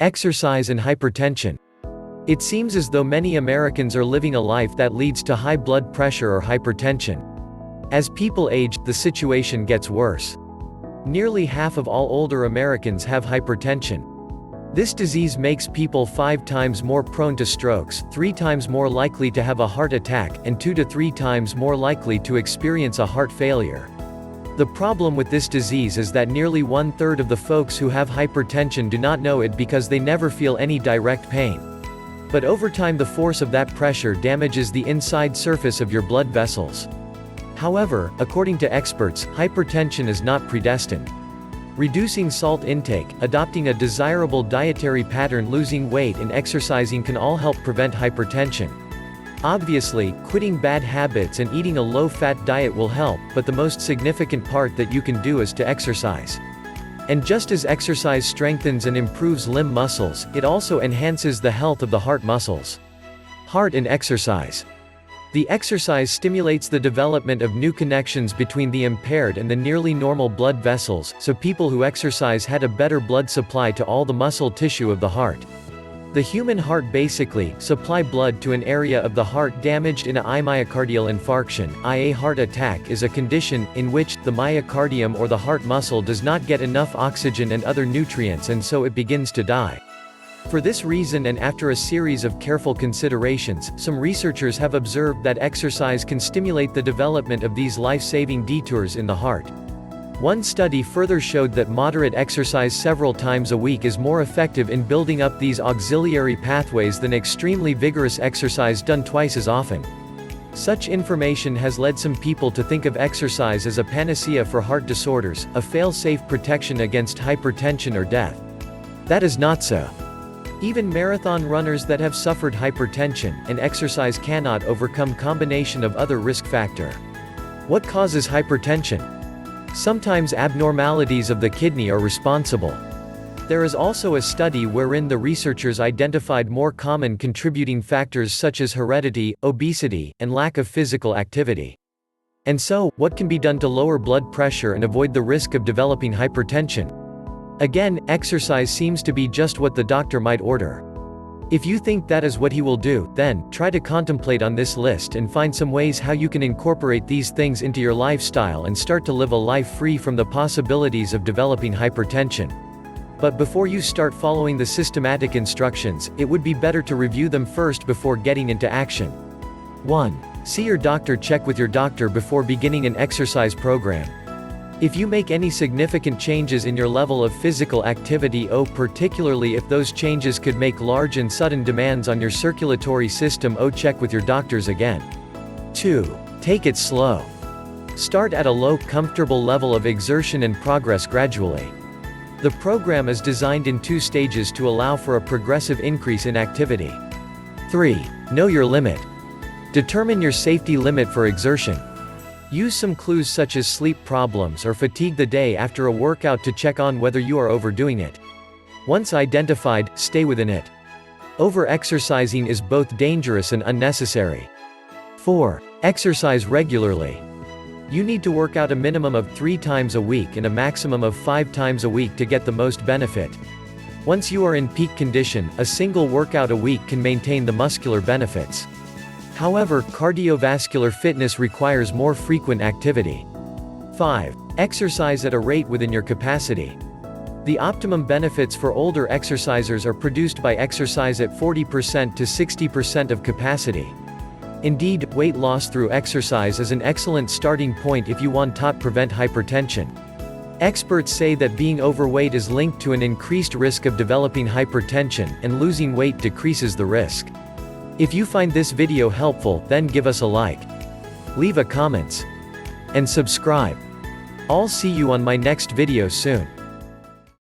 Exercise and hypertension. It seems as though many Americans are living a life that leads to high blood pressure or hypertension. As people age, the situation gets worse. Nearly half of all older Americans have hypertension. This disease makes people 5 times more prone to strokes, 3 times more likely to have a heart attack, and 2 to 3 times more likely to experience a heart failure. The problem with this disease is that nearly 1/3 of the folks who have hypertension do not know it because they never feel any direct pain. But over time the force of that pressure damages the inside surface of your blood vessels. However, according to experts, hypertension is not predestined. Reducing salt intake, adopting a desirable dietary pattern, losing weight and exercising can all help prevent hypertension. Obviously, quitting bad habits and eating a low-fat diet will help, but the most significant part that you can do is to exercise. And just as exercise strengthens and improves limb muscles, it also enhances the health of the heart muscles. Heart and exercise. The exercise stimulates the development of new connections between the impaired and the nearly normal blood vessels, so people who exercise had a better blood supply to all the muscle tissue of the heart. The human heart basically supply blood to an area of the heart damaged in a myocardial infarction. A heart attack is a condition in which the myocardium or the heart muscle does not get enough oxygen and other nutrients, and so it begins to die. For this reason, and after a series of careful considerations, some researchers have observed that exercise can stimulate the development of these life-saving detours in the heart. One study further showed that moderate exercise several times a week is more effective in building up these auxiliary pathways than extremely vigorous exercise done twice as often. Such information has led some people to think of exercise as a panacea for heart disorders, a fail-safe protection against hypertension or death. That is not so. Even marathon runners that have suffered hypertension and exercise cannot overcome combination of other risk factor. What causes hypertension? Sometimes abnormalities of the kidney are responsible. There is also a study wherein the researchers identified more common contributing factors such as heredity, obesity, and lack of physical activity. And so, what can be done to lower blood pressure and avoid the risk of developing hypertension? Again, exercise seems to be just what the doctor might order. If you think that is what he will do, then, try to contemplate on this list and find some ways how you can incorporate these things into your lifestyle and start to live a life free from the possibilities of developing hypertension. But before you start following the systematic instructions, it would be better to review them first before getting into action. 1. See your doctor. Check with your doctor before beginning an exercise program. If you make any significant changes in your level of physical activity, particularly if those changes could make large and sudden demands on your circulatory system, check with your doctors again. 2. Take it slow. Start at a low, comfortable level of exertion and progress gradually. The program is designed in 2 stages to allow for a progressive increase in activity. 3. Know your limit. Determine your safety limit for exertion. Use some clues such as sleep problems or fatigue the day after a workout to check on whether you are overdoing it. Once identified, stay within it. Over-exercising is both dangerous and unnecessary. 4. Exercise regularly. You need to work out a minimum of 3 times a week and a maximum of 5 times a week to get the most benefit. Once you are in peak condition, a single workout a week can maintain the muscular benefits. However, cardiovascular fitness requires more frequent activity. 5. Exercise at a rate within your capacity. The optimum benefits for older exercisers are produced by exercise at 40% to 60% of capacity. Indeed, weight loss through exercise is an excellent starting point if you want to prevent hypertension. Experts say that being overweight is linked to an increased risk of developing hypertension, and losing weight decreases the risk. If you find this video helpful, then give us a like, leave a comments, and subscribe. I'll see you on my next video soon.